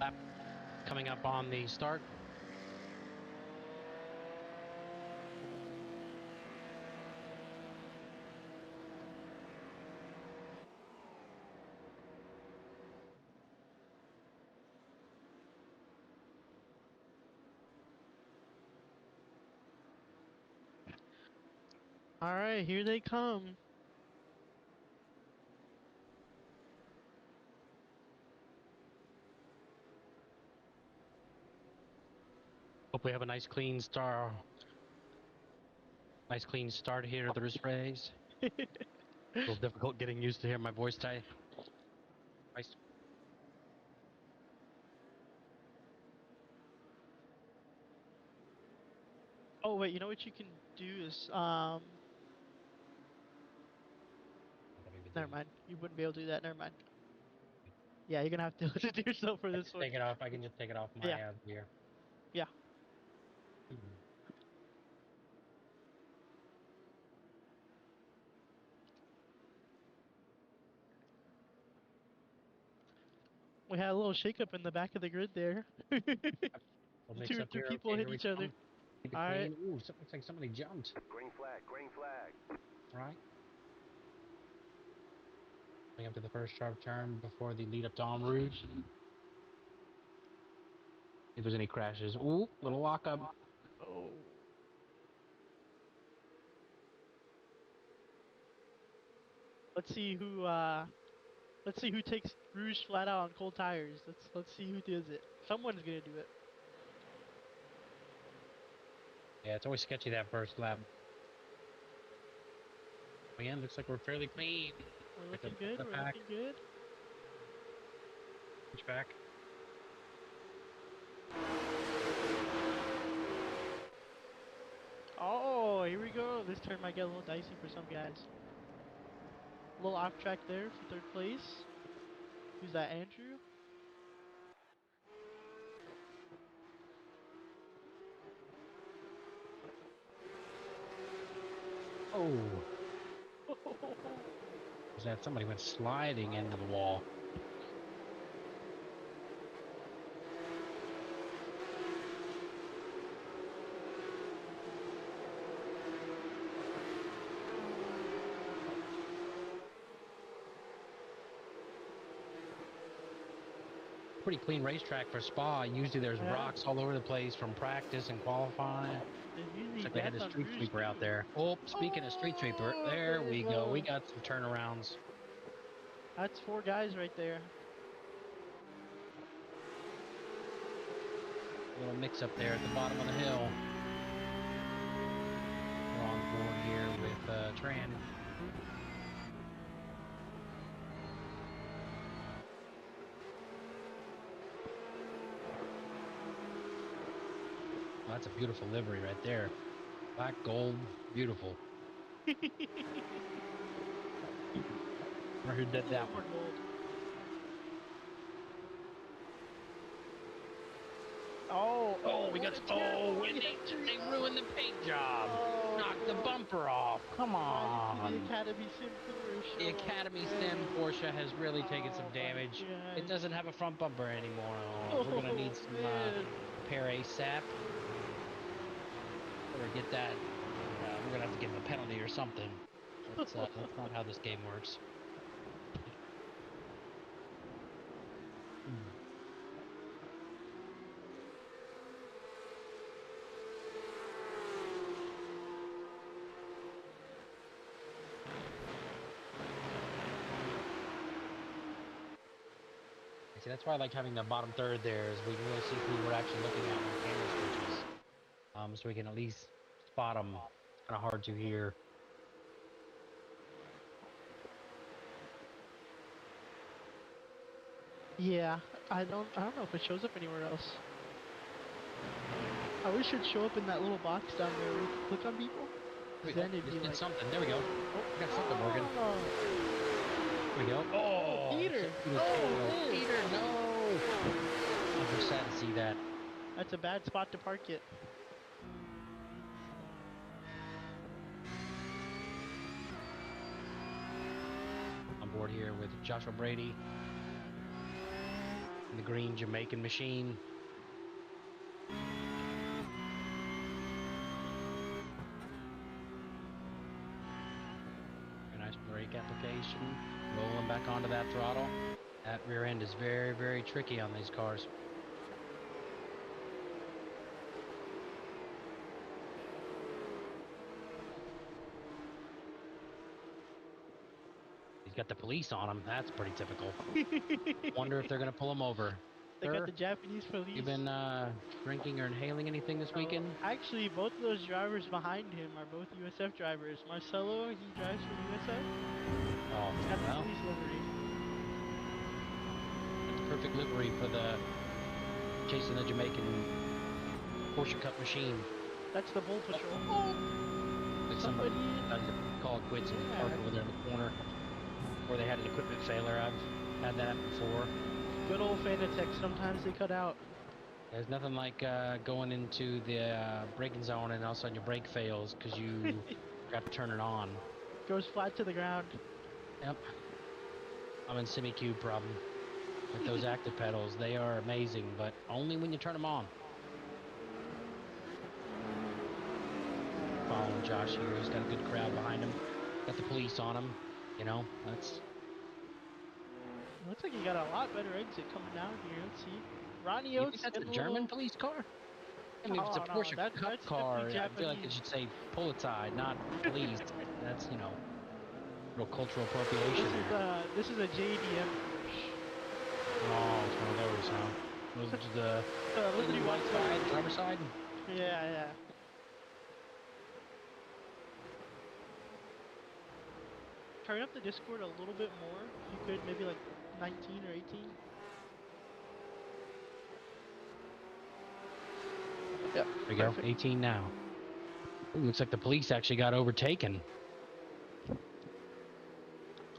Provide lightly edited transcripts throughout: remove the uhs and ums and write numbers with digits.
lap coming up on the start. All right, here they come. Hope we have a nice clean start. Nice clean start here to this race. A little difficult getting used to hearing my voice today. Nice. Oh wait, you know what you can do is never mind. You wouldn't be able to do that. Never mind. Yeah, you're gonna have to listen to yourself for this one. Take it off. I can just take it off my Yeah. gear. Yeah. We had a little shakeup in the back of the grid there. We'll mix two up two here. people Okay, hit here we each other. come. Keep it All clean. right. Ooh, looks like somebody jumped. Green flag, green flag. Right. Coming up to the first sharp turn before the lead up to En Rouge. If there's any crashes. Ooh, little lockup. Oh. Let's see who takes Rouge flat out on cold tires. Let's see who does it. Someone's gonna do it. Yeah, it's always sketchy that first lap. Again, looks like we're fairly clean. We're looking good. We're looking good. Switch back. Oh, here we go. This turn might get a little dicey for some guys. A little off track there for third place. Who's that, Andrew? Oh. Was that somebody went sliding into the wall? Pretty clean racetrack for Spa. Usually there's rocks all over the place from practice and qualifying. Looks like they had a street sweeper out there. Oh, speaking of street sweeper, there we go. We got some turnarounds. That's 4 guys right there. A little mix up there at the bottom of the hill. We're on board here with Tran. Oh, that's a beautiful livery right there. Black, gold, beautiful. Wonder who did that one. Oh, we got. Oh, and they ruined the paint job. Knocked the bumper off. Come on. The Academy Sim Porsche. The Academy Sim Porsche has really taken some damage. It doesn't have a front bumper anymore. We're gonna need some repair ASAP. Or get that. We're gonna have to give him a penalty or something. That's not how this game works. See, that's why I like having the bottom third there, is we can really see who we're actually looking at when the camera switches. So we can at least spot them. It's kind of hard to hear. Yeah, I don't know if it shows up anywhere else. I wish it'd show up in that little box down there where you can click on people. Then it'd be like something. There we go. Oh, we got something working. There we go. Oh, Peter! Peter, no! I'm just sad to see that. That's a bad spot to park it. On board here with Joshua Brady. And the green Jamaican machine. Very nice brake application. Rolling back onto that throttle. That rear end is very, very tricky on these cars. He's got the police on him. That's pretty typical. Wonder if they're going to pull him over. They got the Japanese police. You been drinking or inhaling anything this weekend? Actually, both of those drivers behind him are both USF drivers. Marcelo, he drives for USF. Oh, He's got well, the police livery. that's perfect livery for the chasing the Jamaican Porsche Cup machine. That's the Bull Patrol. Oh! Like somebody decided to call it quits and park over there in the corner. Or they had an equipment failure. I've had that before. Good old Fanatec, sometimes they cut out. There's nothing like going into the braking zone and all of a sudden your brake fails because you forgot to turn it on. Goes flat to the ground. Yep. I'm in semi-cube problem with those active pedals. They are amazing, but only when you turn them on. Following Josh here. He's got a good crowd behind him. Got the police on him. You know, that's... Looks like you got a lot better exit coming down here. Let's see. Ronnie You Oates. think that's a German police car? I mean, if it's a No, Porsche that's Cup car, definitely I feel like it Japanese. should say Polizei, not police. That's, you know, little cultural appropriation. This is a JDM Porsche. Oh, it's one of those, huh? Those are the Liberty white side, driver side? Yeah, yeah. Turn up the Discord a little bit more, if you could, maybe like 19 or 18. Yep. There you go, 18 now. Ooh, looks like the police actually got overtaken.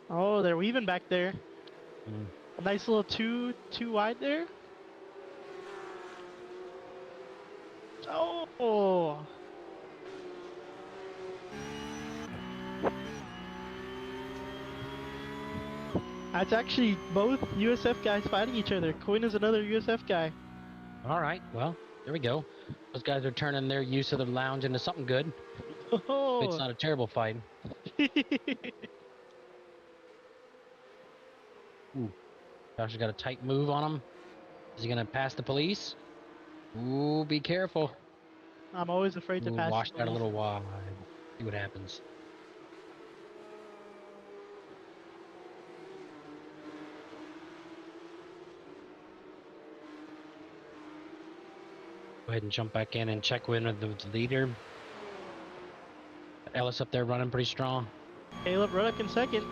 Oh, they're weaving back there. Mm. A nice little two wide there. Oh! That's actually both USF guys fighting each other. Quinn is another USF guy. All right, well, there we go. Those guys are turning their use of the lounge into something good. Oh! It's not a terrible fight. Ooh, Josh has got a tight move on him. Is he gonna pass the police? Ooh, be careful. I'm always afraid to Ooh, pass wash the that a police. little wide. See what happens. Go ahead and jump back in and check in with the leader. Ellis up there running pretty strong. Caleb Ruddock in second.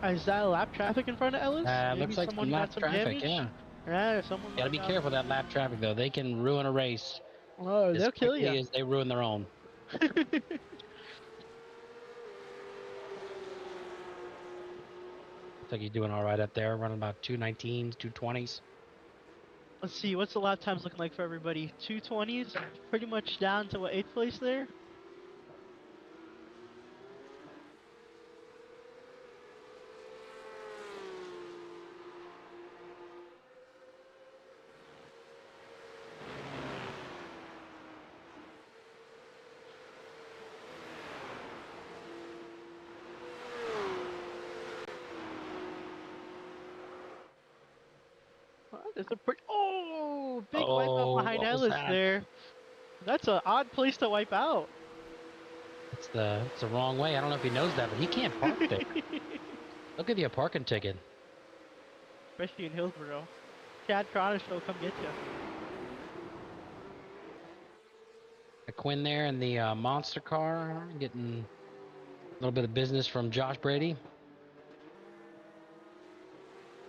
Is that lap traffic in front of Ellis? Maybe Looks like someone some lap got some traffic, damage? yeah. Yeah, someone Gotta be careful that lap traffic, though. They can ruin a race Oh, as they'll kill quickly you. as they ruin their own. Looks like he's doing all right up there, running about 219s, 220s. Let's see, what's the lap times looking like for everybody? 220s, pretty much down to what, 8th place there? There's a pretty, big wipeout behind What was Ellis that? there. That's an odd place to wipe out. It's the wrong way. I don't know if he knows that, but he can't park there. They'll give you a parking ticket. Especially in Hillsborough. Chad Cronish will come get you. Quinn there in the monster car, getting a little bit of business from Josh Brady.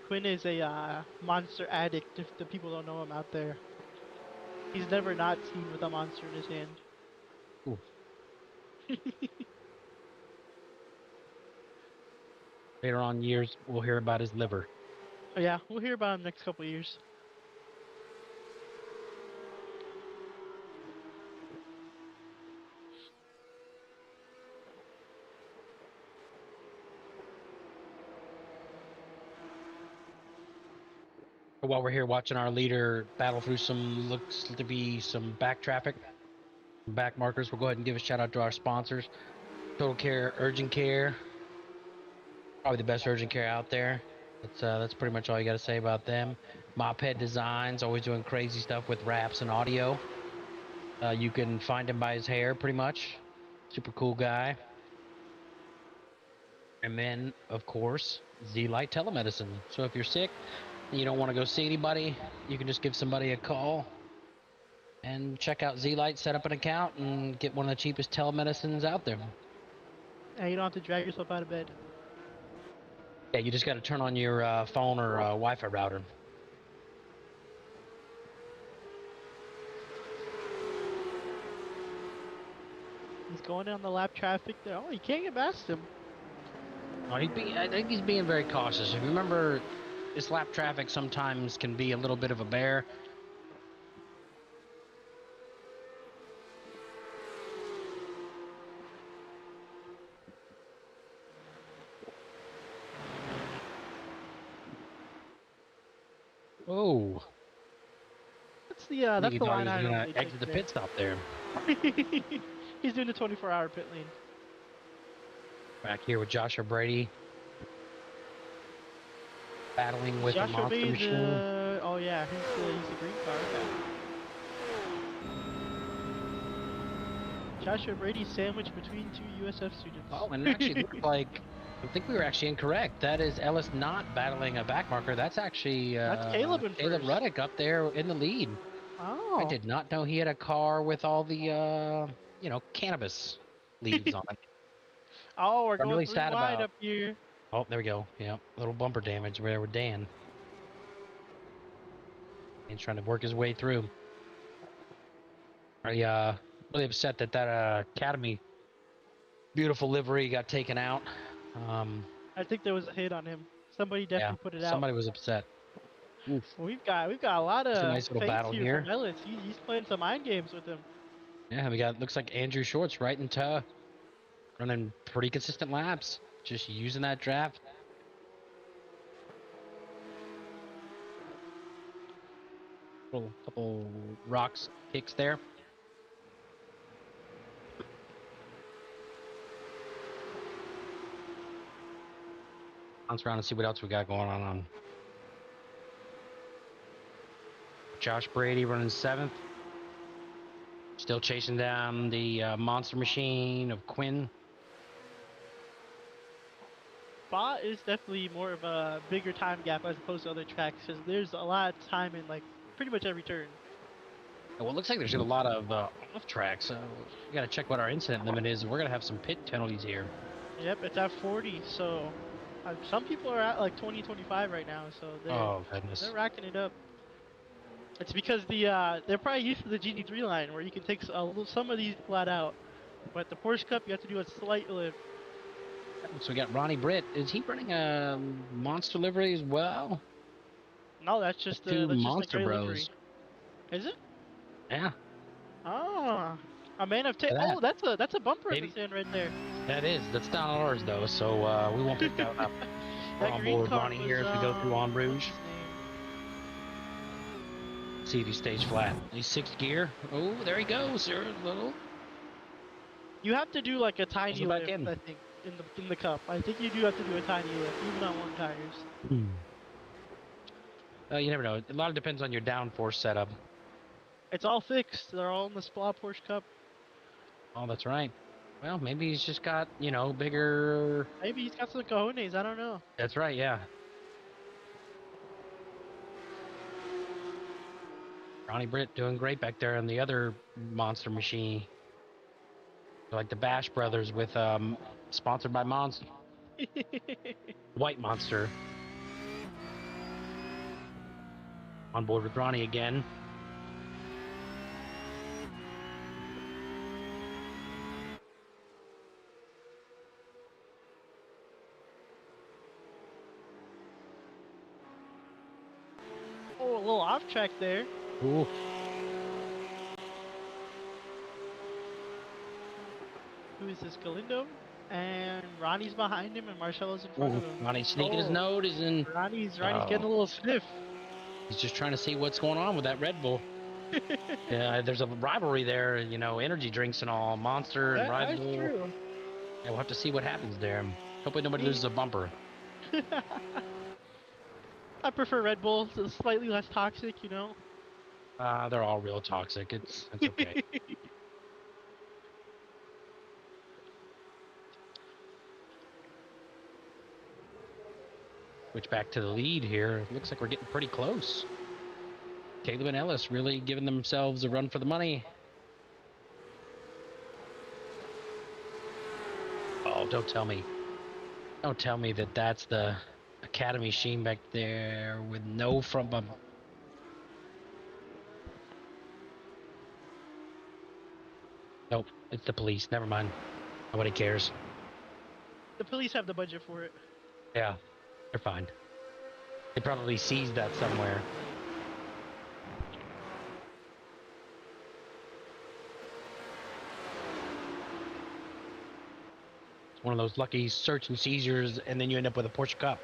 Quinn is a monster addict, if the people don't know him out there. He's never not seen with a monster in his hand. Ooh. Later on years, we'll hear about his liver. Oh yeah, we'll hear about him next couple of years. While we're here watching our leader battle through some looks to be some back traffic, back markers, we'll go ahead and give a shout out to our sponsors. Total Care, Urgent Care, probably the best urgent care out there. That's pretty much all you got to say about them. Moped Designs, always doing crazy stuff with raps and audio. You can find him by his hair, pretty much. Super cool guy. And then, of course, Z-Light Telemedicine. So if you're sick and you don't want to go see anybody, you can just give somebody a call and check out Z-Light, set up an account, and get one of the cheapest telemedicines out there. And you don't have to drag yourself out of bed. Yeah, you just got to turn on your phone or Wi-Fi router. He's going down the lap traffic there. Oh, you can't get past him. Oh, I think he's being very cautious. If you remember, this lap traffic sometimes can be a little bit of a bear. Oh. That's the line I was normally gonna exit the pit stop there. He's doing the 24-hour pit lane. Back here with Joshua Brady. Battling with the monster machine. Oh yeah, he's the green car. Okay. Joshua Brady sandwiched between two USF students. Oh, and it actually looked like, I think we were actually incorrect. That is Ellis not battling a back marker. That's actually that's Caleb Ruddick up there in the lead. Oh. I did not know he had a car with all the cannabis leaves on it. Oh, we're I'm going really 3 sad wide about... up here. Oh, there we go. Yeah, a little bumper damage there with Dan. He's trying to work his way through. Are really upset that Academy beautiful livery got taken out. I think there was a hit on him. Somebody definitely put it out. Somebody was upset. Oof. We've got a lot of nice little battle here from Ellis. He's playing some mind games with him. Yeah, we got, looks like Andrew Shorts right in tow, running pretty consistent laps, just using that draft. Couple rocks kicks there. Bounce around and see what else we got going on. Josh Brady running 7th. Still chasing down the monster machine of Quinn. Spa is definitely more of a bigger time gap as opposed to other tracks because there's a lot of time in like pretty much every turn. Well, it looks like there's a lot of off tracks, so we gotta check what our incident limit is. We're gonna have some pit penalties here. Yep, it's at 40, so some people are at like 20, 25 right now, so they're racking it up. It's because they're probably used to the GT3 line where you can take some of these flat out, but the Porsche Cup you have to do a slight lift. So we got Ronnie Britt. Is he running a monster livery as well? No, that's just two that's monster just bros. Livery. Is it? Yeah. Oh, a man of oh, that's a bumper in the sand right there. That is. That's not ours though, so we won't pick that up. We're on board with Ronnie here as we go through En Rouge. See if he stays flat. He's 6th gear. Oh, there he goes, sir. Little. You have to do like a tiny lift, I think, in the cup. I think you do have to do a tiny lift, even on 1 tires. You never know. A lot of depends on your downforce setup. It's all fixed. They're all in the Spa Porsche Cup. Oh, that's right. Well, maybe he's just got, bigger... Maybe he's got some cojones. I don't know. That's right, yeah. Ronnie Britt doing great back there on the other monster machine. Like the Bash Brothers with, sponsored by Monster. White Monster. On board with Ronnie again. Oh, a little off track there. Ooh. Who is this, Galindo? And Ronnie's behind him, and Marcello's in front of him. Ronnie's sneaking his nose in. Ronnie's getting a little sniff. He's just trying to see what's going on with that Red Bull. Yeah, there's a rivalry there, you know, energy drinks and all, Monster and Red Bull. True. Yeah, we'll have to see what happens there. Hopefully nobody loses a bumper. I prefer Red Bull. It's slightly less toxic, you know. They're all real toxic. It's okay. Switch back to the lead here. Looks like we're getting pretty close. Caleb and Ellis really giving themselves a run for the money. Oh, don't tell me. Don't tell me that that's the Academy Sheen back there with no front bump. Nope, it's the police. Never mind. Nobody cares. The police have the budget for it. Yeah, they're fine. They probably seized that somewhere. It's one of those lucky search and seizures, and then you end up with a Porsche Cup.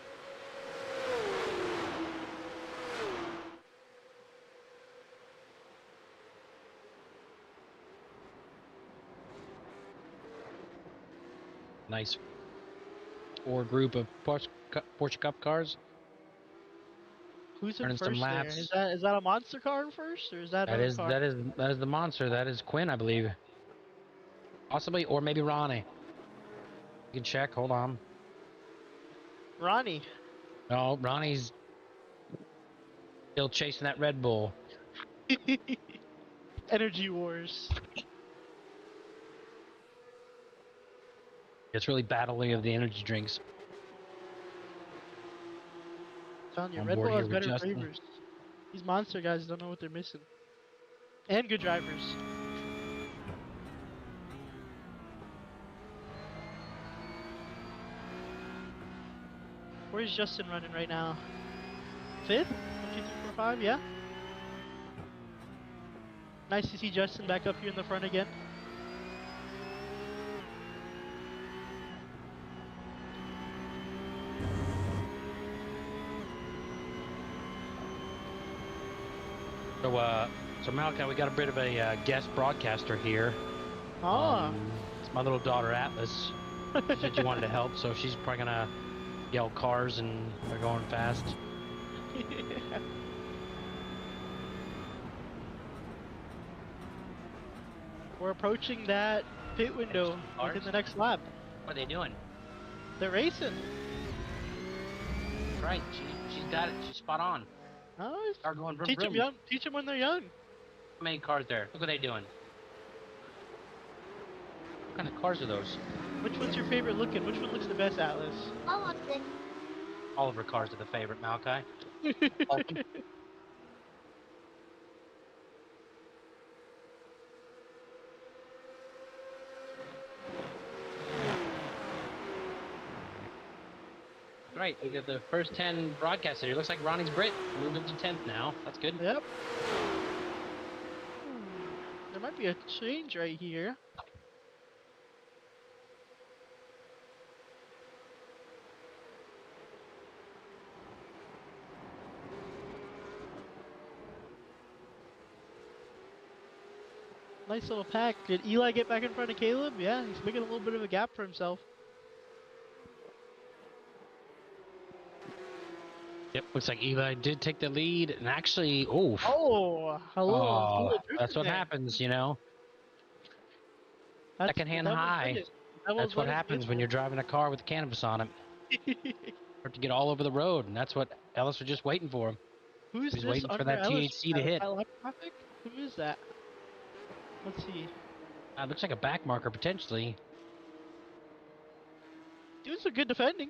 Nice. Or group of Porsche Cup cars. Who's in Running first some there? laps. Is that a monster car in first, or is that another car? That is the monster. That is Quinn, I believe. Possibly, or maybe Ronnie. You can check. Hold on. Ronnie. No, Ronnie's still chasing that Red Bull. Energy Wars. It's really battling of the energy drinks. I'm telling you, On Red board Bull here has with better Justin. flavors. These monster guys don't know what they're missing. And good drivers. Where's Justin running right now? 5th? 1, 2, 3, 4, 5, yeah? Nice to see Justin back up here in the front again. So Malachi, we got a bit of a guest broadcaster here. Oh. It's my little daughter Atlas. She said you wanted to help, so she's probably gonna yell cars and they're going fast. We're approaching that pit window within the next lap. What are they doing? They're racing. That's right. She's got it. She's spot on. Oh, Start going vroom, teach them vroom. young. Teach them when they're young. How many cars there? Look what they're doing. What kind of cars are those? Which one's your favorite looking? Which one looks the best, Atlas? All of her cars are the favorite, Malachi. Right, we got the first 10 broadcasted here. Looks like Ronnie's Brit moved up to 10th now. That's good. Yep. There might be a change right here. Nice little pack. Did Eli get back in front of Caleb? Yeah, he's making a little bit of a gap for himself. Yep, looks like Eli did take the lead, and actually, hello. Oh, that's what happens, you know. Secondhand high. That's what happens when you're driving a car with cannabis on it. Start to get all over the road, and that's what Ellis was just waiting for him. Who's He's this waiting for that THC to hit. Who is that? Let's see. Looks like a back marker potentially. Doing some good defending.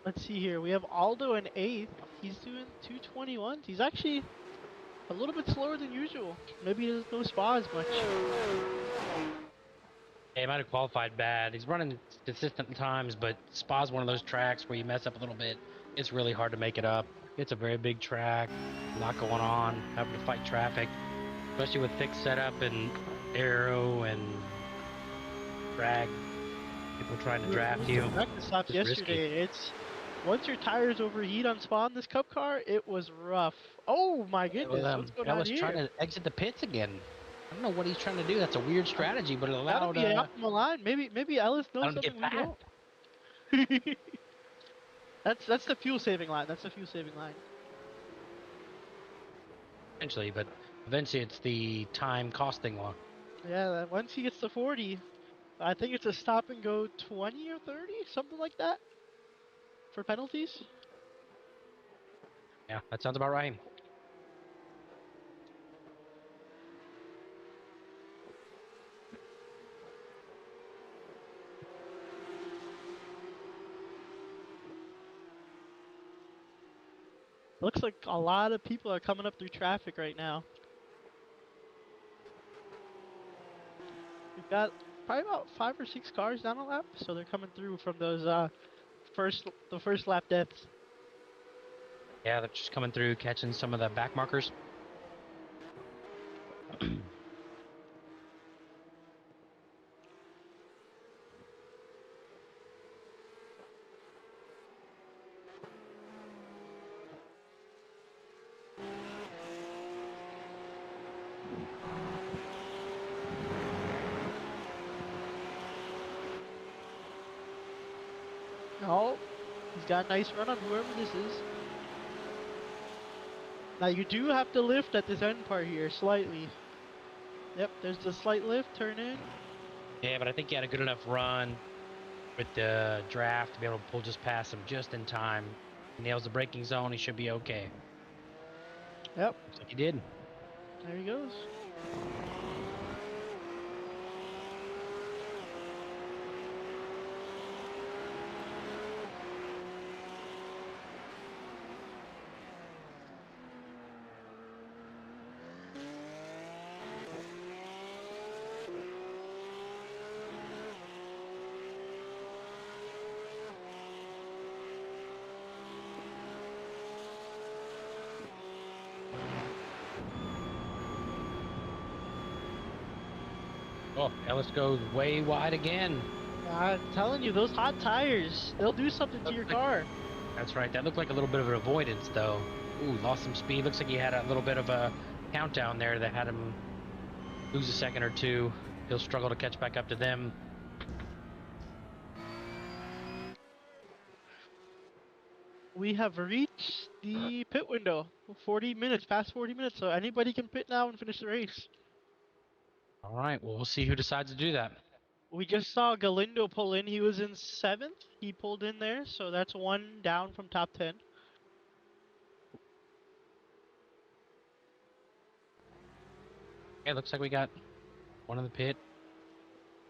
Let's see here. We have Aldo in 8th. He's doing 221. He's actually a little bit slower than usual. Maybe he doesn't know Spa as much. Yeah, he might have qualified bad. He's running consistent times, but Spa's one of those tracks where you mess up a little bit, it's really hard to make it up. It's a very big track, a lot going on, having to fight traffic, especially with thick setup and aero and drag. People trying to draft you. Practice stops It's yesterday. risky. It's once your tires overheat on Spa in this Cup car, it was rough. Oh my goodness, what's going on Ellis here? trying to exit the pits again. I don't know what he's trying to do. That's a weird strategy, but it allowed That'll be an optimal line. Maybe Ellis knows him to something get we past. don't. That's the fuel saving line. That's the fuel saving line. Eventually, but eventually it's the time costing one. Yeah, once he gets to 40, I think it's a stop and go 20 or 30, something like that, for penalties. Yeah, that sounds about right. Looks like a lot of people are coming up through traffic right now. We've got probably about 5 or 6 cars down a lap, so they're coming through from those the first lap deaths. Yeah, they're just coming through, catching some of the back markers. Oh, he's got a nice run on whoever this is. Now you do have to lift at this end part here, slightly. Yep, there's the slight lift, turn in. Yeah, but I think he had a good enough run with the draft to be able to pull just past him just in time. He nails the braking zone, he should be okay. Yep. Looks like he did. There he goes. Oh, Ellis goes way wide again. I'm telling you, those hot tires, they'll do something to your car. That's right. That looked like a little bit of an avoidance, though. Ooh, lost some speed. Looks like he had a little bit of a countdown there that had him lose a second or two. He'll struggle to catch back up to them. We have reached the pit window. 40 minutes, past 40 minutes, so anybody can pit now and finish the race. All right, well, we'll see who decides to do that. We just saw Galindo pull in. He was in 7th. He pulled in there, so that's 1 down from top 10. Okay, looks like we got one in the pit.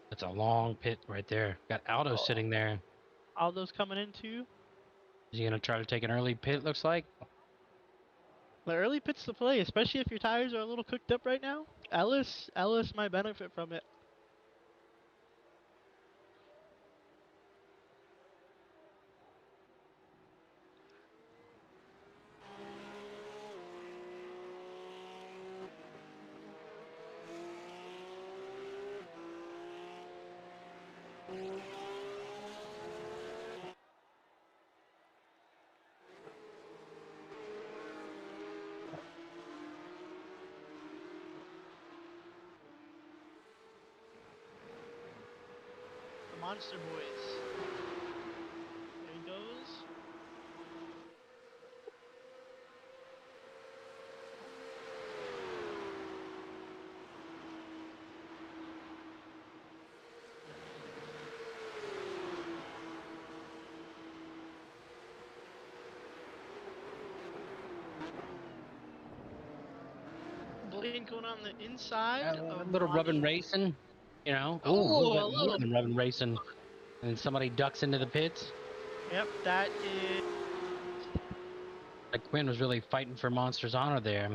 That's a long pit right there. Got Aldo sitting there. Aldo's coming in too. Is he going to try to take an early pit, looks like? The early pit's the play, especially if your tires are a little cooked up right now. Ellis might benefit from it. The Monster Boys. There he goes. Blink going on the inside. A little rubbing racing, you know. Oh, Ooh, a little bit more than rubbing racing. And then somebody ducks into the pits. Yep, that is. Like Quinn was really fighting for Monster's honor there.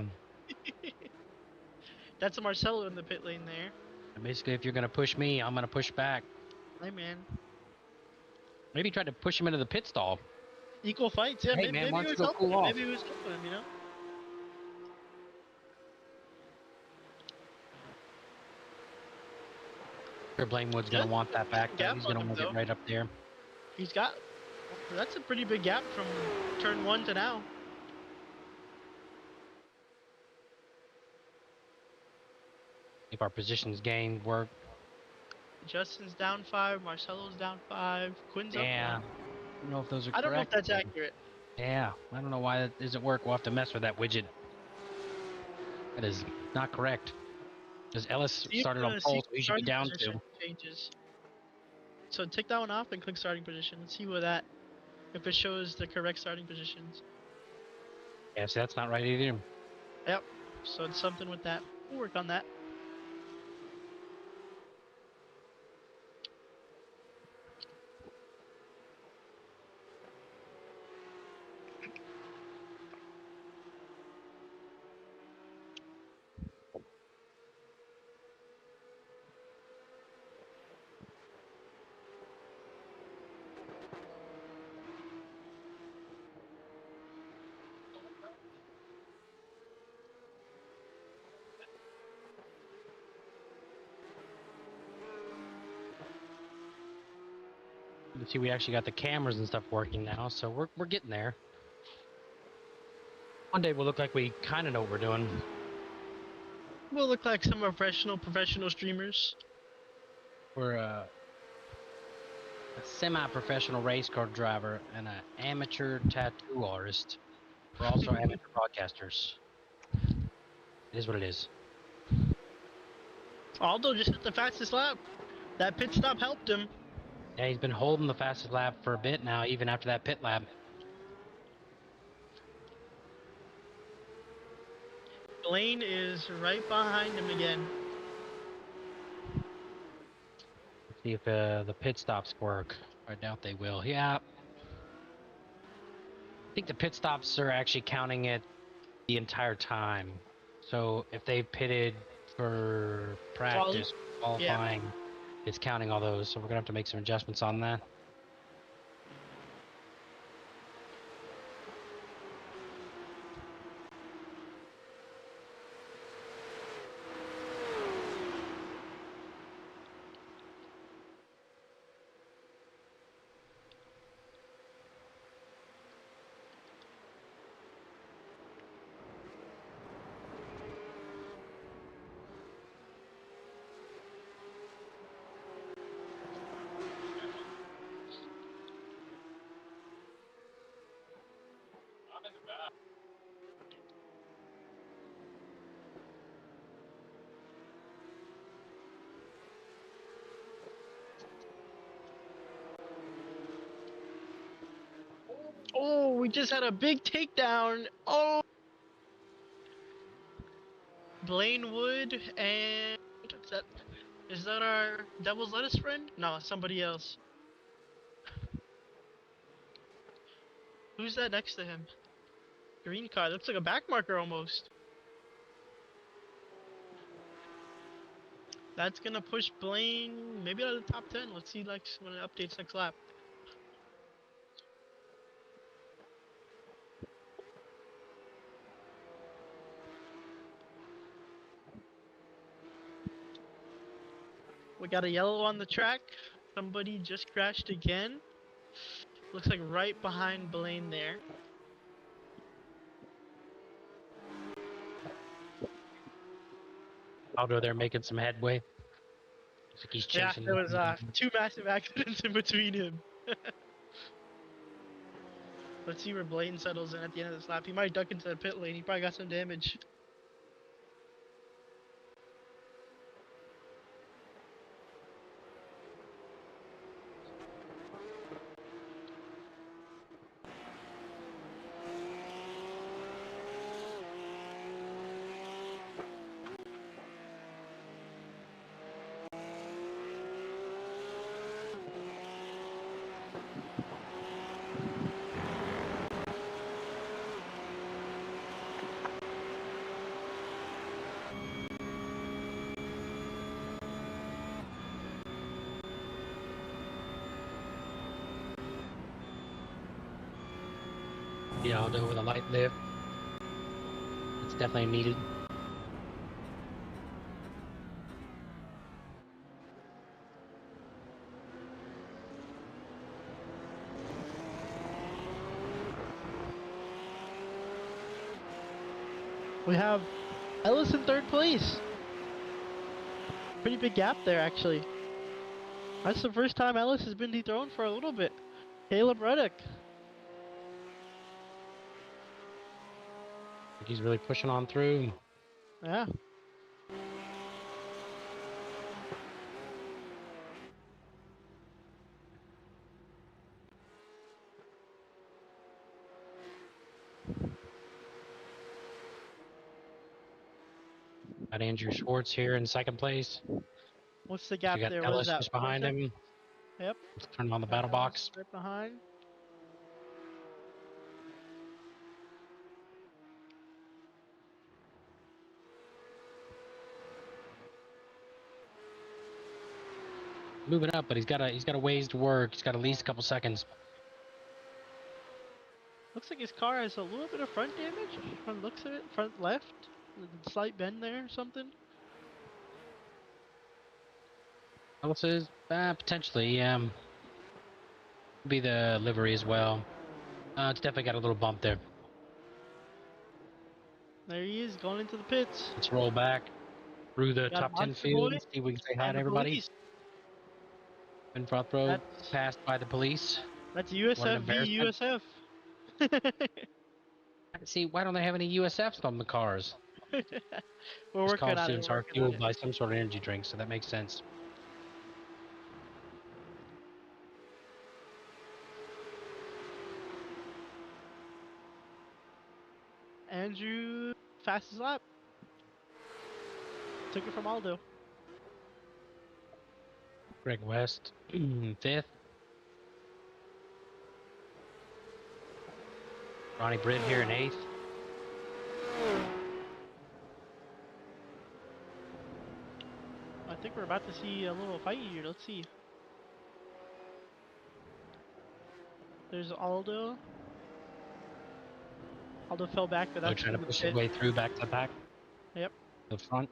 That's a Marcelo in the pit lane there. Basically, if you're gonna push me, I'm gonna push back. Hey man. Maybe try to push him into the pit stall. Equal fights, yeah. Hey man, Maybe why it don't you was go helping cool him. off? Maybe it was helping him, you know. Blaine Wood's Good. gonna want that back, though. Gap He's on gonna him want though. it right up there. He's got. That's a pretty big gap from turn 1 to now. If our positions gained work. Justin's down 5, Marcelo's down 5, Quinn's up 1. I don't know if those are I don't know if correct. that's accurate. Yeah, I don't know why that doesn't work. We'll have to mess with that widget. That is not correct. Because Ellis started on pole, so he should be down 2. Changes. So take that one off and click starting position. Let's see what that, if it shows the correct starting positions. Yeah, see, that's not right either. Yep. So it's something with that. We'll work on that. You see, we actually got the cameras and stuff working now, so we're getting there. One day we'll look like we kind of know what we're doing. We'll look like some professional streamers. We're a semi-professional race car driver and an amateur tattoo artist. We're also amateur broadcasters. It is what it is. Aldo just hit the fastest lap. That pit stop helped him. Yeah, he's been holding the fastest lap for a bit now, even after that pit lap. Blaine is right behind him again. Let's see if the pit stops work. I doubt they will. Yeah. I think the pit stops are actually counting it the entire time. So if they pitted for practice, qualifying, it's counting all those. So we're going to have to make some adjustments on that. Oh, we just had a big takedown. Oh, Blaine Wood and is that our Devil's Lettuce friend? No, somebody else. Who's that next to him? Green car. Looks like a back marker almost. That's gonna push Blaine maybe out of the top 10. Let's see like when it updates next lap. We got a yellow on the track. Somebody just crashed again. Looks like right behind Blaine there. Aldo, they're making some headway. Looks like he's chasing. Yeah, there was 2 massive accidents in between him. Let's see where Blaine settles in at the end of this lap. He might duck into the pit lane. He probably got some damage. Yeah, I'll do it with a light lift. It's definitely needed. We have Ellis in third place. Pretty big gap there, actually. That's the first time Ellis has been dethroned for a little bit. Caleb Reddick. He's really pushing on through. Yeah. Got Andrew Schwartz here in second place. What's the So gap you got there? What is Ellis that? just behind 4 seconds? him. Yep. Let's turn on the Got battle Ellis box. right behind. Moving up, but he's got a ways to work. He's got at least a couple seconds. Looks like his car has a little bit of front damage from the looks of it. Front left. A slight bend there or something. Ellis's potentially be the livery as well. It's definitely got a little bump there. There he is going into the pits. Let's roll back through the Got a top 10 monster boy field. See if we can say hi and to the everybody. police. In front row, That's passed by the police. that's What an USF v embarrassment. USF. See, why don't they have any USFs on the cars? We're These working college on it. students We're are working on fueled it. by some sort of energy drink, so that makes sense. Andrew, fastest lap. Took it from Aldo. Greg West, fifth. Ronnie Britt here in eighth. I think we're about to see a little fight here. Let's see. There's Aldo. Aldo fell back, but So that's trying from to the push his pit. way through back to the back, Yep. the front.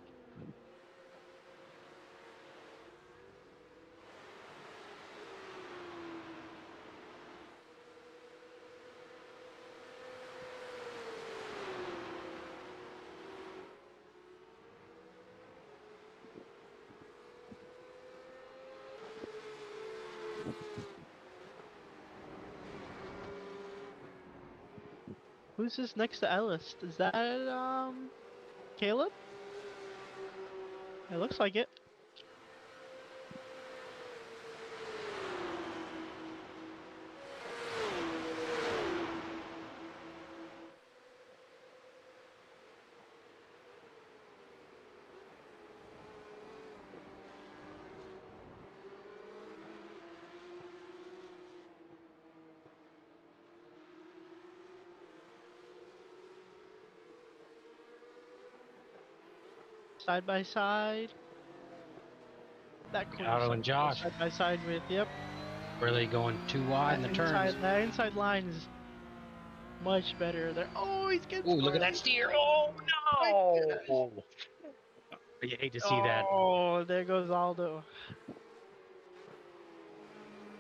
Who's this next to Ellis? Is that Caleb? It looks like it. Side by side. That corner Otto and Josh side by side with. Yep. really going too wide in the turns. That inside line is much better there. Oh, he's getting Oh, look at spun. that steer! Oh no! You hate to see that. Oh, there goes Aldo.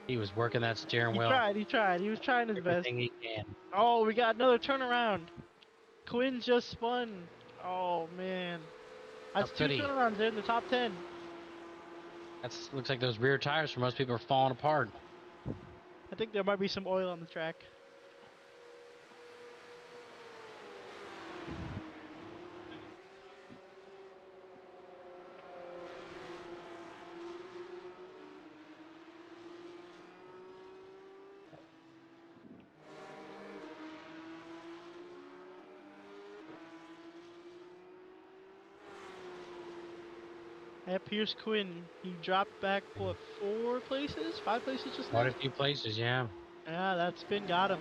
He was working that steering He wheel tried. He tried. He was trying his best. everything he can. Oh, we got another turnaround. Quinn just spun. Oh man, that's How two could he? turnarounds there in the top 10. That's looks like those rear tires for most people are falling apart. I think there might be some oil on the track. Yep, here's Quinn. He dropped back, what, 4 places? 5 places just now? Quite a few places, yeah. Yeah, that spin got him.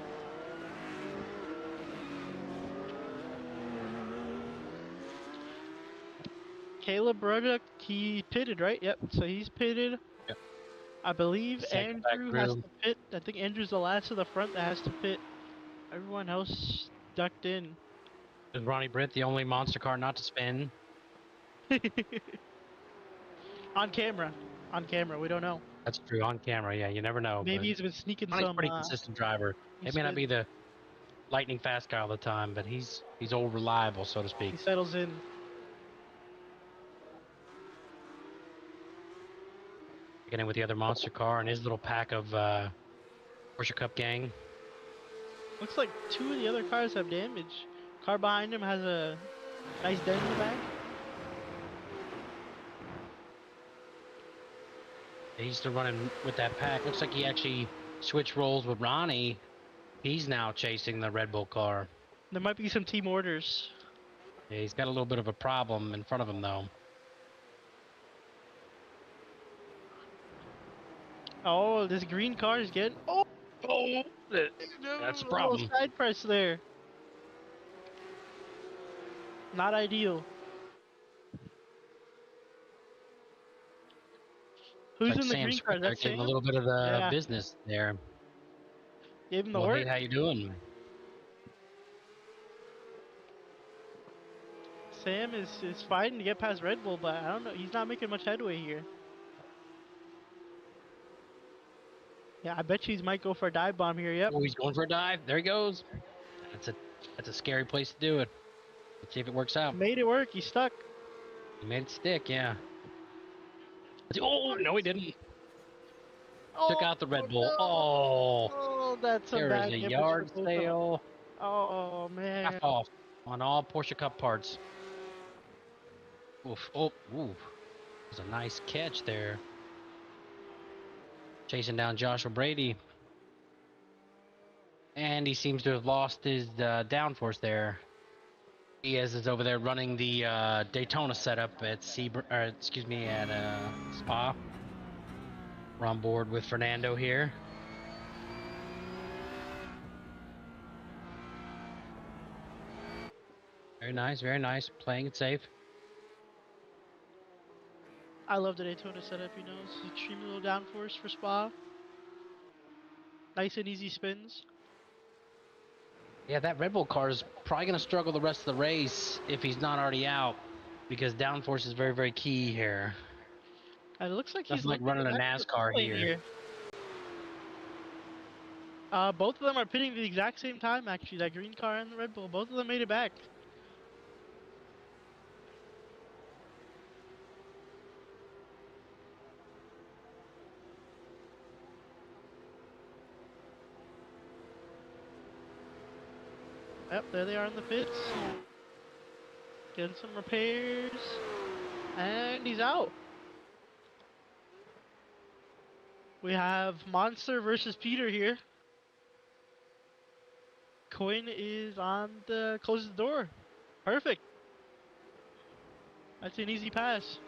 Caleb Ruddock, he pitted, right? Yep, so he's pitted. Yep. I believe Second back Andrew has through. to pit. I think Andrew's the last of the front that has to pit. Everyone else ducked in. Is Ronnie Britt the only monster car not to spin? On camera. On camera, we don't know. That's true. On camera, yeah, you never know. Maybe But he's been sneaking Ronnie's a some pretty consistent driver. He may not be spins. the lightning fast guy all the time, but he's old reliable, so to speak. He settles in. Getting in with the other monster car and his little pack of Porsche Cup gang. Looks like 2 of the other cars have damage. Car behind him has a nice dent in the back. He's still running with that pack. Looks like he actually switched roles with Ronnie. He's now chasing the Red Bull car. There might be some team orders. Yeah, he's got a little bit of a problem in front of him, though. Oh, this green car is getting... Oh! That's a problem. Little side press there. Not ideal. Who's Like in the Sam green car? That's gave him Sam? a little bit of the business there. Gave him the Well, work. hey, how you doing? Sam is fighting to get past Red Bull, but I don't know. He's not making much headway here. Yeah, I bet you he might go for a dive bomb here. Yep. Oh, he's going for a dive. There he goes. That's a scary place to do it. Let's see if it works out. Made it work. He's stuck. He made it stick, yeah. Oh, no, he didn't. Oh, Took out the Red Bull. no. Oh, Oh, that's a there bad is a damage yard for both of them. sale. Oh, man. Half off on all Porsche Cup parts. Oof. Oh, ooh. It was a nice catch there. Chasing down Joshua Brady. And he seems to have lost his downforce there. Diaz is over there running the Daytona setup at Spa. We're on board with Fernando here. Very nice, very nice. Playing it safe. I love the Daytona setup, you know. It's extremely low downforce for Spa. Nice and easy spins. Yeah, that Red Bull car is probably going to struggle the rest of the race if he's not already out, because downforce is very, very key here. And it looks like Nothing he's like running a NASCAR here. Both of them are pitting at the exact same time, actually. That green car and the Red Bull. Both of them made it back. Yep, there they are in the pits. Getting some repairs. And he's out. We have Monster versus Peter here. Quinn is on the closes the door. Perfect. That's an easy pass.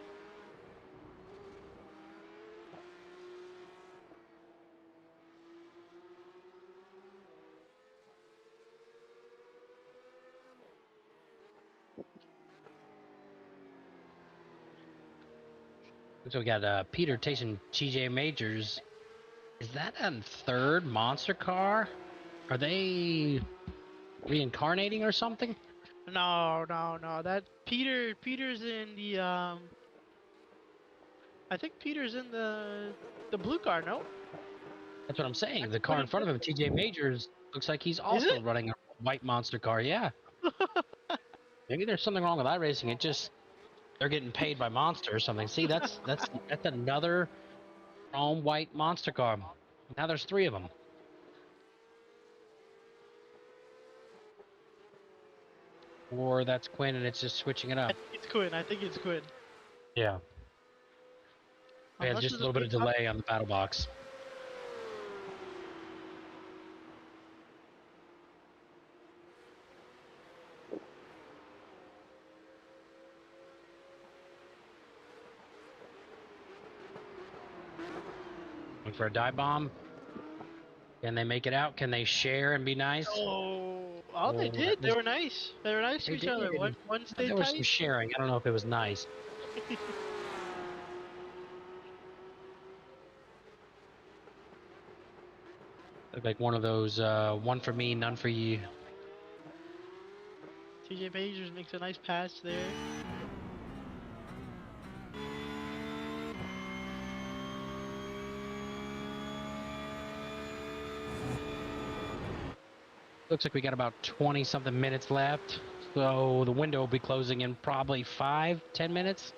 So we got Peter chasing TJ Majors. Is that a third monster car? Are they reincarnating or something? No. That Peter's in the I think Peter's in the blue car, no? That's what I'm saying. The car in front of him, TJ Majors, looks like he's also running a white monster car. Yeah. Maybe there's something wrong with iRacing. It just they're getting paid by Monster or something. See, that's another chrome white monster car. Now there's 3 of them. Or that's Quinn and it's just switching it up. I think it's Quinn. Yeah. Yeah, just a little bit of delay on the battle box. Looking for a dive bomb. Can they make it out? Can they share and be nice? Oh, they did. They were nice. They were nice to each other. One stayed tight. There was some sharing. I don't know if it was nice. Look like one of those one for me, none for you. TJ Pagers makes a nice pass there. Looks like we got about 20 something minutes left. So the window will be closing in probably 5-10 minutes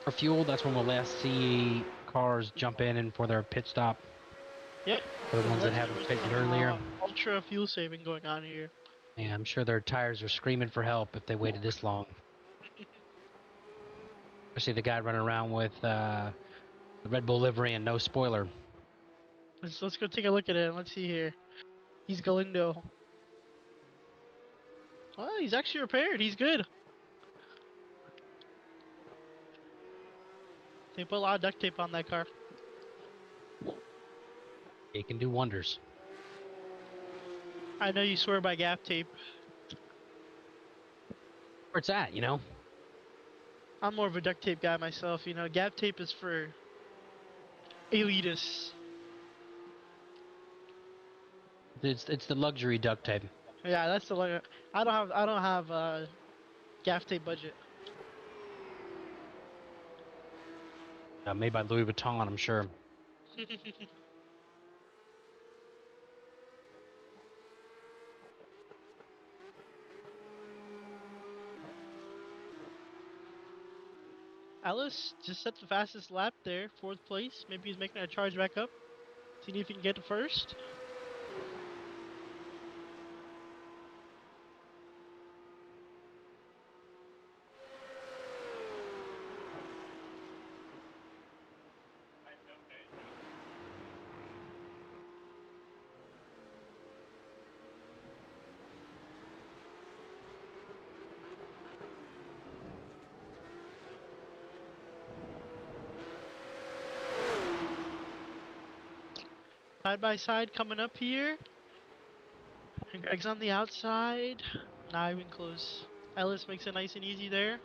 for fuel. That's when we'll last see cars jump in and for their pit stop. Yep. For the ones that haven't pitted earlier. Ultra fuel saving going on here. Yeah, I'm sure their tires are screaming for help if they waited this long. Especially the guy running around with the Red Bull livery and no spoiler. Let's go take a look at it. Let's see here. He's Galindo. Oh, he's actually repaired. He's good. They put a lot of duct tape on that car. It can do wonders. I know you swear by gap tape. Where it's at, you know? I'm more of a duct tape guy myself. You know, gap tape is for elitists. It's the luxury duct tape. Yeah, that's the. I don't have gap tape budget. Made by Louis Vuitton, I'm sure. Ellis just set the fastest lap there, 4th place. Maybe he's making a charge back up. See if he can get to first. Side by side coming up here. And Greg's on the outside. Not even close. Ellis makes it nice and easy there.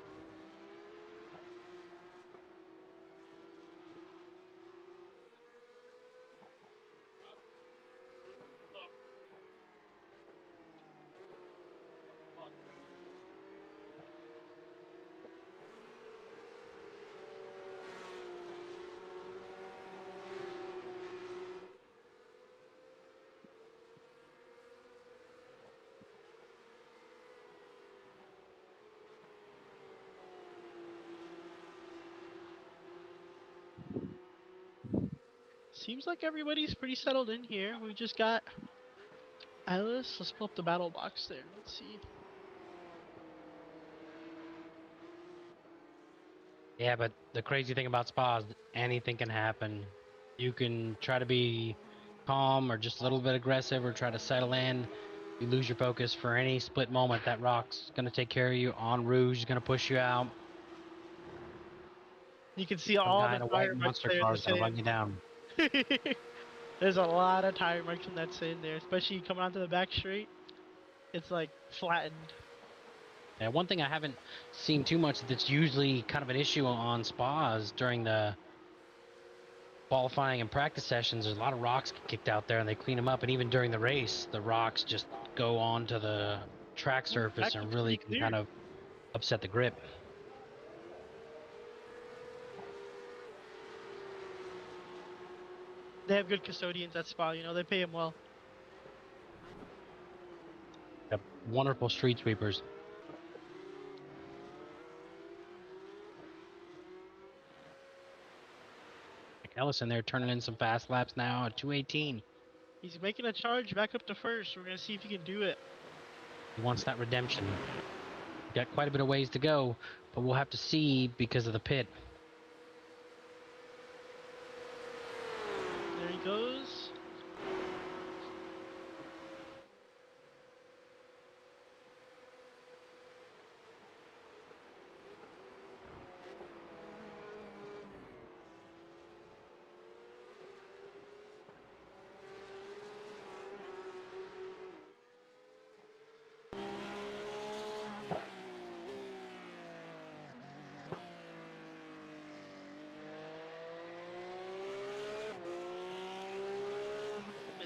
Seems like everybody's pretty settled in here. We just got Ellis. Let's pull up the battle box there. Let's see. Yeah, but the crazy thing about Spa is anything can happen. You can try to be calm or just a little bit aggressive or try to settle in. You lose your focus for any split moment. That rock's going to take care of you. On Rouge is going to push you out. You can see Some all guy the in a white tire marks monster there in car the is going to run you down. sand. There's a lot of tire marks in that sand there, especially coming onto the back straight. It's like flattened. Yeah, one thing I haven't seen too much that's usually kind of an issue on spas during the qualifying and practice sessions, there's a lot of rocks get kicked out there and they clean them up. And even during the race, the rocks just go onto the track surface and really can kind of upset the grip. They have good custodians at Spa, you know, they pay them well. Got wonderful street sweepers. Like Ellison there turning in some fast laps now at 2:18. He's making a charge back up to first. We're going to see if he can do it. He wants that redemption. Got quite a bit of ways to go, but we'll have to see because of the pit. There he goes.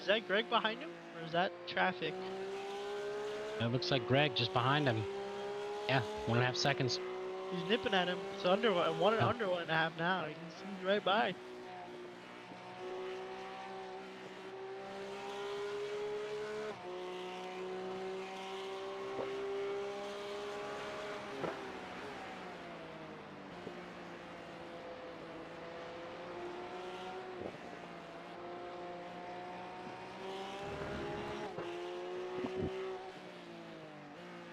Is that Greg behind him, or is that traffic? It looks like Greg just behind him. Yeah, 1.5 seconds. He's nipping at him. It's under under 1.5 now. He's right by.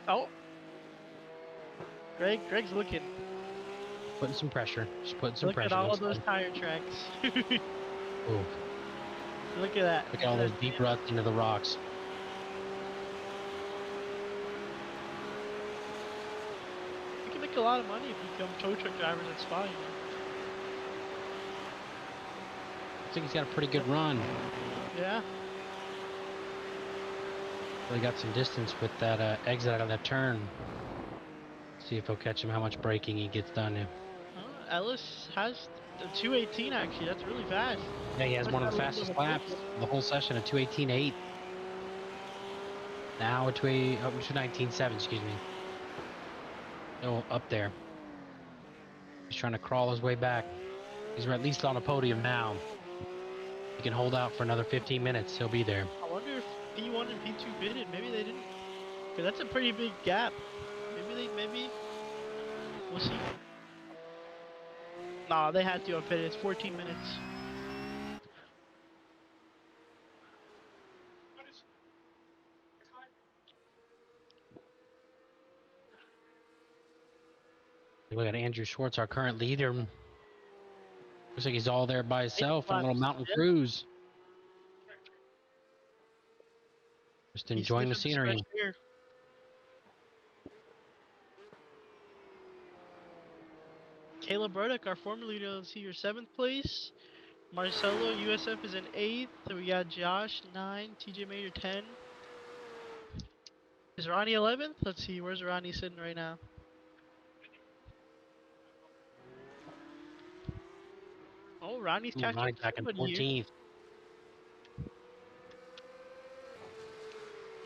Oh, Greg's looking. Putting some pressure. Just putting some Look pressure. Look at all of those tire tracks. Ooh. Look at that. Look at all those deep ruts into the rocks. You can make a lot of money if you become tow truck drivers at Spa. I think he's got a pretty good run. Yeah. Really got some distance with that exit out of that turn. See if he'll catch him, how much braking he gets done in. Ellis has the 218 actually. That's really fast. Yeah, he has one of the fastest laps the whole session, a 218.8. Now a 219.7, excuse me. Oh, up there. He's trying to crawl his way back. He's at least on a podium now. He can hold out for another 15 minutes. He'll be there. I wonder if P1 and P2 pitted. Maybe they didn't. Because that's a pretty big gap. Maybe. We'll see. Nah, they had to have pitted. It's 14 minutes. Look at Andrew Schwartz, our current leader. Looks like he's all there by himself on a little mountain cruise. Just enjoying the scenery. Caleb Burdick, our former leader, is here 7th place. Marcelo, USF, is in 8th. So we got Josh, 9. TJ Mayer, 10. Is Ronnie 11th? Let's see, where's Ronnie sitting right now? Oh, Ronnie's catching Ronnie's back in 14th.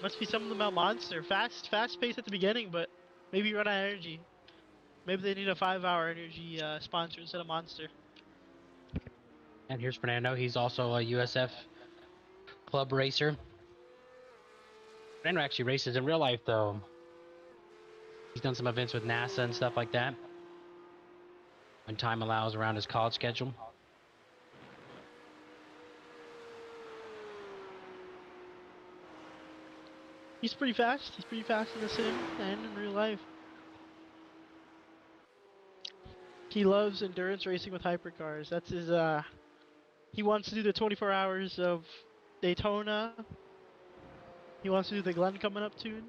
Must be some of them out monster. Fast pace at the beginning, but maybe run out of energy. Maybe they need a 5-hour energy sponsor instead of Monster. And here's Fernando. He's also a USF club racer. Fernando actually races in real life, though. He's done some events with NASA and stuff like that. When time allows around his college schedule. He's pretty fast. He's pretty fast in the sim and in real life. He loves endurance racing with hypercars. That's his, he wants to do the 24 hours of Daytona. He wants to do the Glen coming up soon.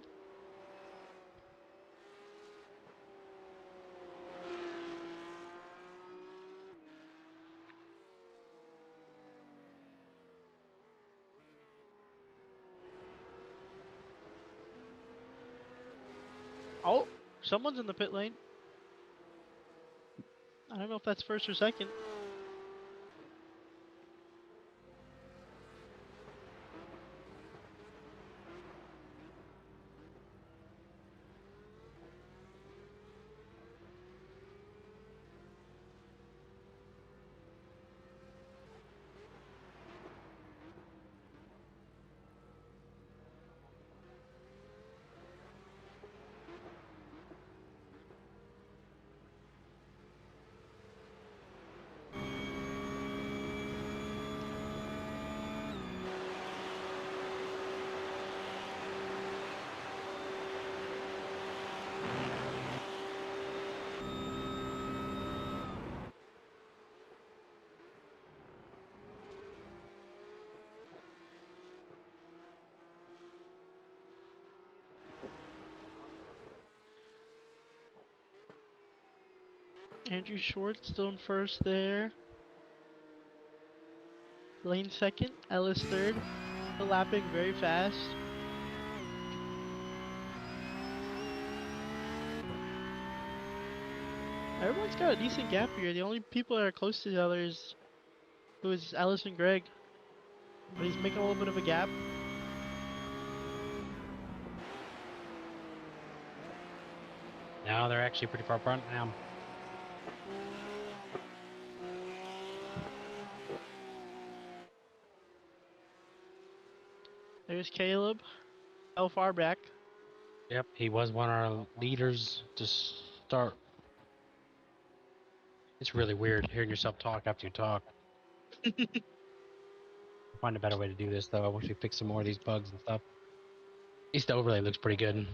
Oh, someone's in the pit lane. I don't know if that's first or second. Andrew Schwartz still in first there. Lane second, Ellis third. Still lapping very fast. Everyone's got a decent gap here. The only people that are close to the others who is Ellis and Greg. But he's making a little bit of a gap. Now they're actually pretty far front now. There's Caleb. How far back? Yep, he was one of our leaders to start. It's really weird hearing yourself talk after you talk. Find a better way to do this, though. I wish we fixed some more of these bugs and stuff. At least the overlay looks pretty good.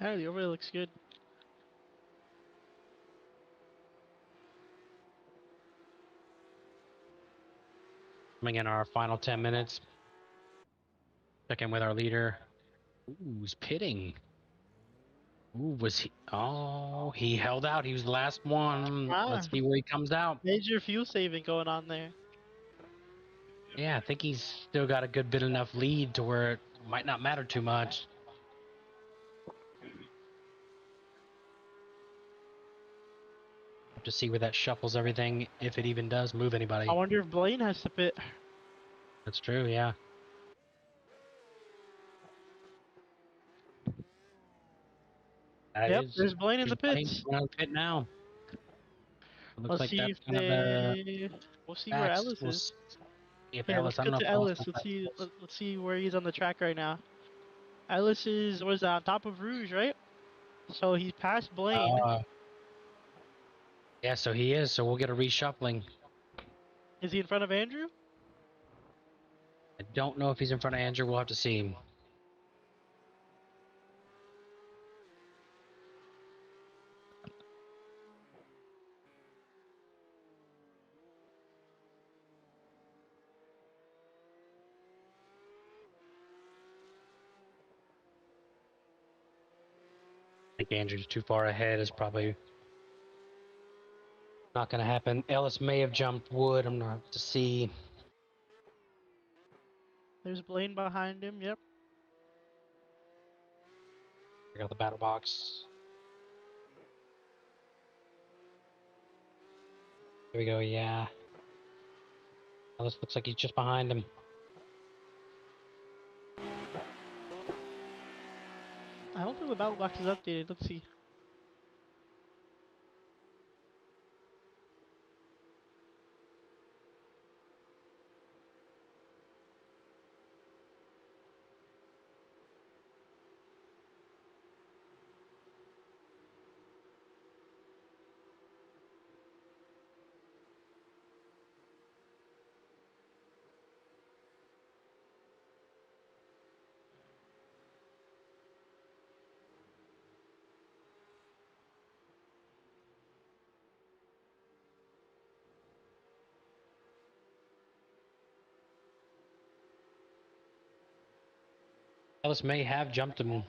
Yeah, the overlay looks good. Coming in our final 10 minutes. Check in with our leader. Ooh, he's pitting. Ooh, was he? Oh, he held out. He was the last one. Ah, Let's see where he comes out. major fuel saving going on there. Yeah, I think he's still got a good bit enough lead to where it might not matter too much. Have to see where that shuffles everything, if it even does move anybody. I wonder if Blaine has to pit. That's true, yeah. Yep, there's Blaine in the pits. Blaine pit now. It looks Let's like see that's if kind of a we'll see where backs. Ellis We'll is. see if Here, Ellis. let's I don't go know to if Ellis. Ellis. Let's see where he's on the track right now. Ellis was on top of Rouge, right? So he's past Blaine. Yeah, so he is. So we'll get a reshuffling. Is he in front of Andrew? I don't know if he's in front of Andrew. We'll have to see him. I think Andrew's too far ahead. Is probably not going to happen. Ellis may have jumped Wood. I'm not to see. There's Blaine behind him. Yep. I got the battle box. Here we go. Yeah. Ellis looks like he's just behind him. I don't think the battle box is updated. Let's see. Ellis may have jumped him.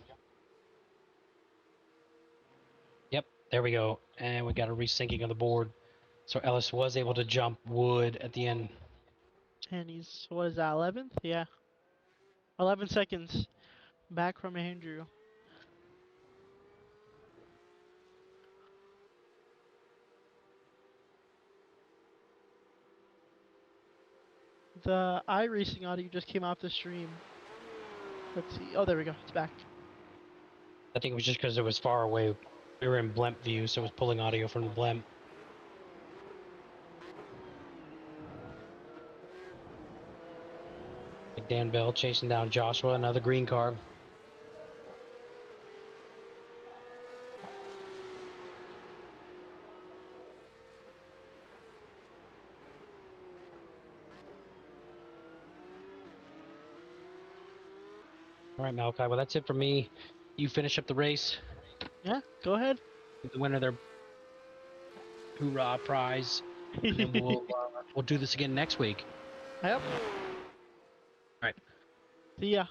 Yep, there we go. And we got a resyncing of the board. So Ellis was able to jump Wood at the end. And he's, what is that, 11th? Yeah. 11 seconds back from Andrew. The iRacing audio just came off the stream. Let's see. Oh, there we go. It's back. I think it was just because it was far away. We were in blimp view, so it was pulling audio from the blimp. Dan Bell chasing down Joshua, another green car. All right, Malachi. Well, that's it for me. You finish up the race. Yeah, go ahead. The winner their hoorah prize, and then we'll do this again next week. Yep. All right. See ya.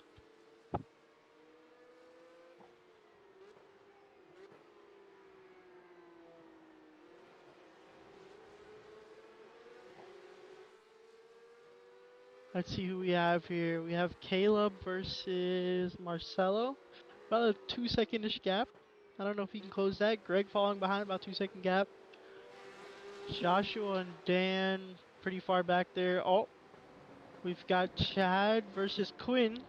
Let's see who we have here. We have Caleb versus Marcelo. About a 2-second-ish gap. I don't know if he can close that. Greg falling behind, about 2-second gap. Joshua and Dan pretty far back there. Oh, We've got Chad versus Quinn.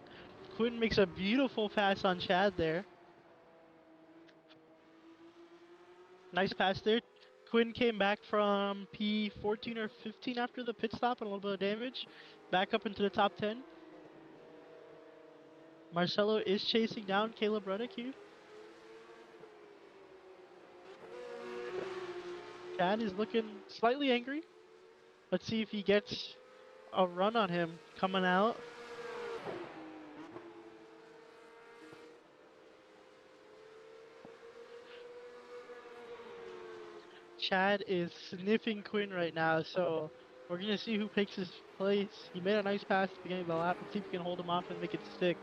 Quinn makes a beautiful pass on Chad there. Nice pass there. Quinn came back from P14 or 15 after the pit stop and a little bit of damage. Back up into the top 10. Marcelo is chasing down Caleb Ruddick here. Chad is looking slightly angry. Let's see if he gets a run on him coming out. Chad is sniffing Quinn right now, so we're going to see who takes his place. He made a nice pass at the beginning of the lap. Let's see if we can hold him off and make it stick.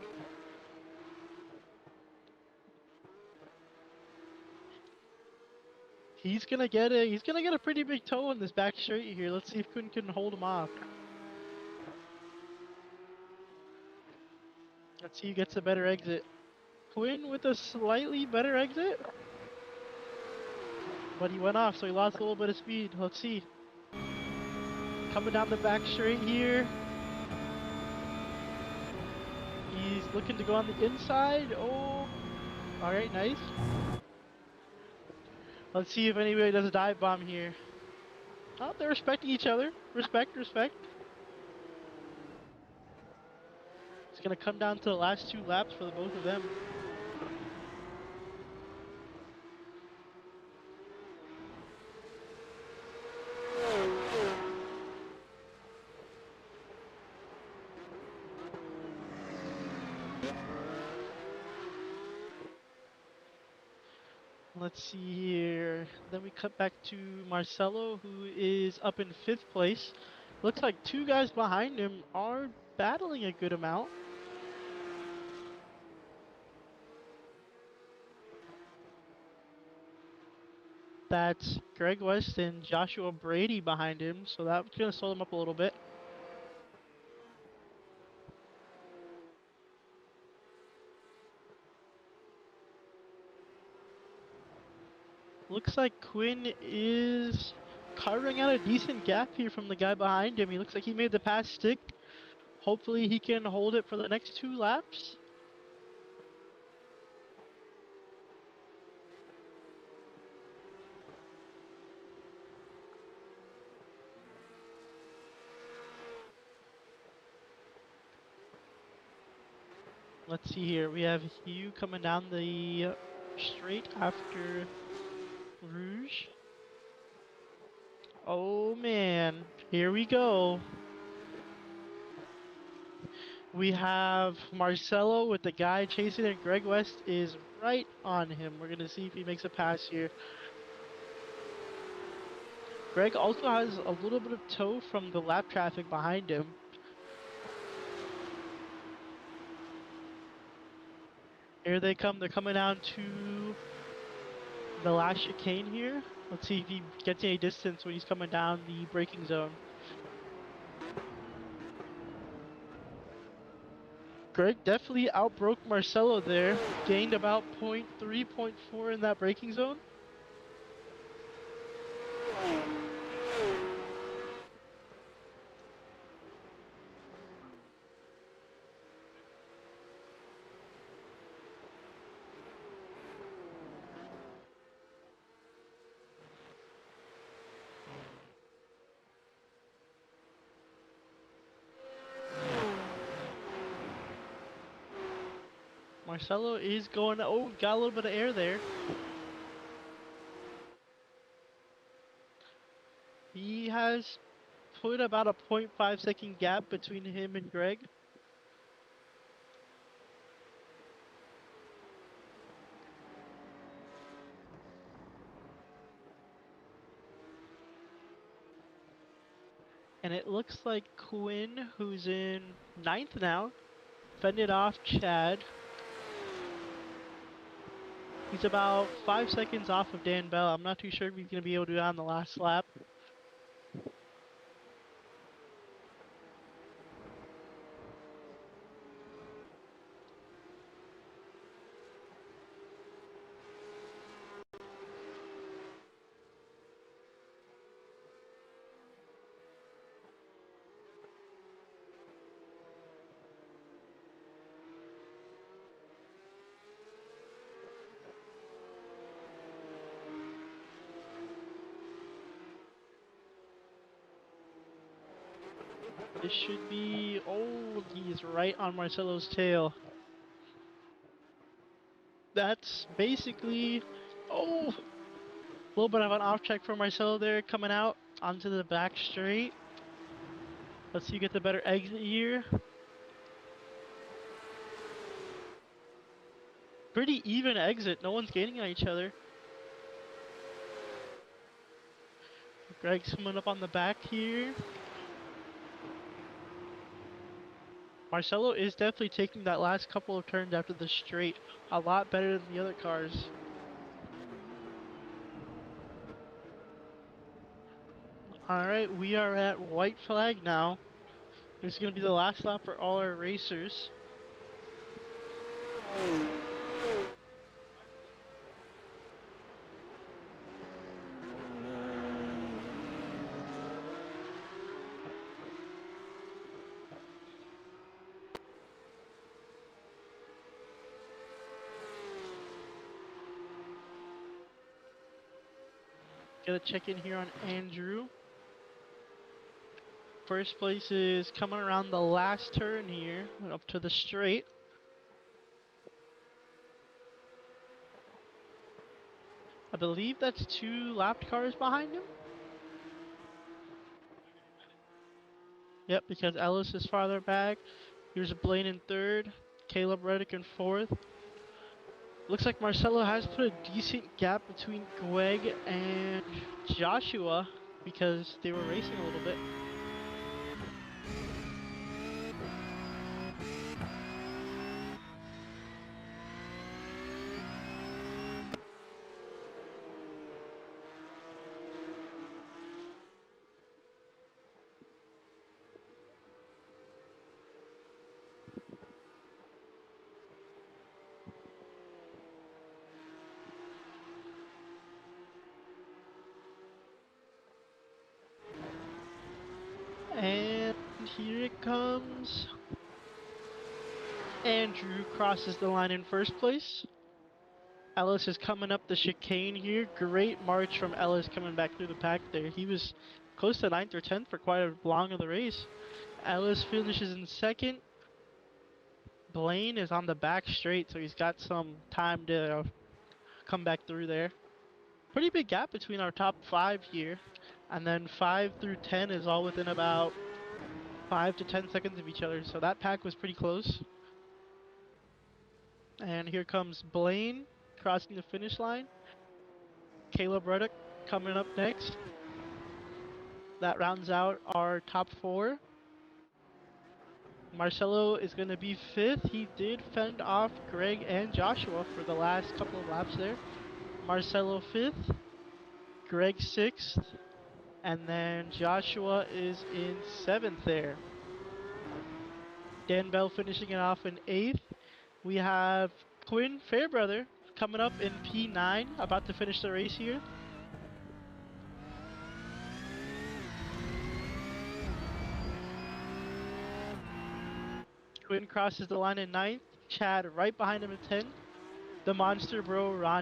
He's gonna get a pretty big toe on this back straight here. Let's see if Quinn can hold him off. Let's see who gets a better exit. Quinn with a slightly better exit. But he went off, so he lost a little bit of speed. Let's see. Coming down the back straight here. He's looking to go on the inside. Oh, alright, nice. Let's see if anybody does a dive bomb here. Oh, they're respecting each other. Respect, respect. It's gonna come down to the last 2 laps for the both of them. Let's see here. Then we cut back to Marcelo, who is up in 5th place. Looks like 2 guys behind him are battling a good amount. That's Greg West and Joshua Brady behind him, so that's going to slow them up a little bit. Looks like Quinn is carving out a decent gap here from the guy behind him. He looks like he made the pass stick. Hopefully he can hold it for the next 2 laps. Let's see here. We have Hugh coming down the straight after Rouge. Oh man, here we go. We have Marcelo with the guy chasing it. Greg West is right on him. We're going to see if he makes a pass here. Greg also has a little bit of tow from the lap traffic behind him. Here they come. They're coming down to the last chicane here. Let's see if he gets any distance when he's coming down the braking zone. Greg definitely outbroke Marcelo there. Gained about 0.3, 0.4 in that braking zone. Marcelo is going, oh, got a little bit of air there. He has put about a 0.5 second gap between him and Greg. And it looks like Quinn, who's in 9th now, fended off Chad. He's about 5 seconds off of Dan Bell. I'm not too sure if he's going to be able to do it on the last lap. This should be... Oh, he's right on Marcelo's tail. That's basically... Oh! A little bit of an off track for Marcelo there, coming out onto the back straight. Let's see who gets the better exit here. Pretty even exit. No one's gaining on each other. Greg's coming up on the back here. Marcelo is definitely taking that last couple of turns after the straight a lot better than the other cars. Alright, we are at white flag now. This is going to be the last lap for all our racers. Get a check in here on Andrew. First place is coming around the last turn here, up to the straight. I believe that's 2 lapped cars behind him. Yep, because Ellis is farther back. Here's Blaine in 3rd, Caleb Reddick in 4th. Looks like Marcelo has put a decent gap between Greg and Joshua because they were racing a little bit. And here it comes. Andrew crosses the line in 1st place. Ellis is coming up the chicane here. Great march from Ellis coming back through the pack there. He was close to 9th or 10th for quite a long of the race. Ellis finishes in 2nd. Blaine is on the back straight, so he's got some time to come back through there. Pretty big gap between our top 5 here. And then 5 through 10 is all within about 5 to 10 seconds of each other. So that pack was pretty close. And here comes Blaine crossing the finish line. Caleb Reddick coming up next. That rounds out our top 4. Marcelo is going to be 5th. He did fend off Greg and Joshua for the last couple of laps there. Marcelo 5th. Greg 6th. And then Joshua is in 7th there. Dan Bell finishing it off in 8th. We have Quinn Fairbrother coming up in P9, about to finish the race here. Quinn crosses the line in 9th. Chad right behind him in 10th. The Monster Bro, Ron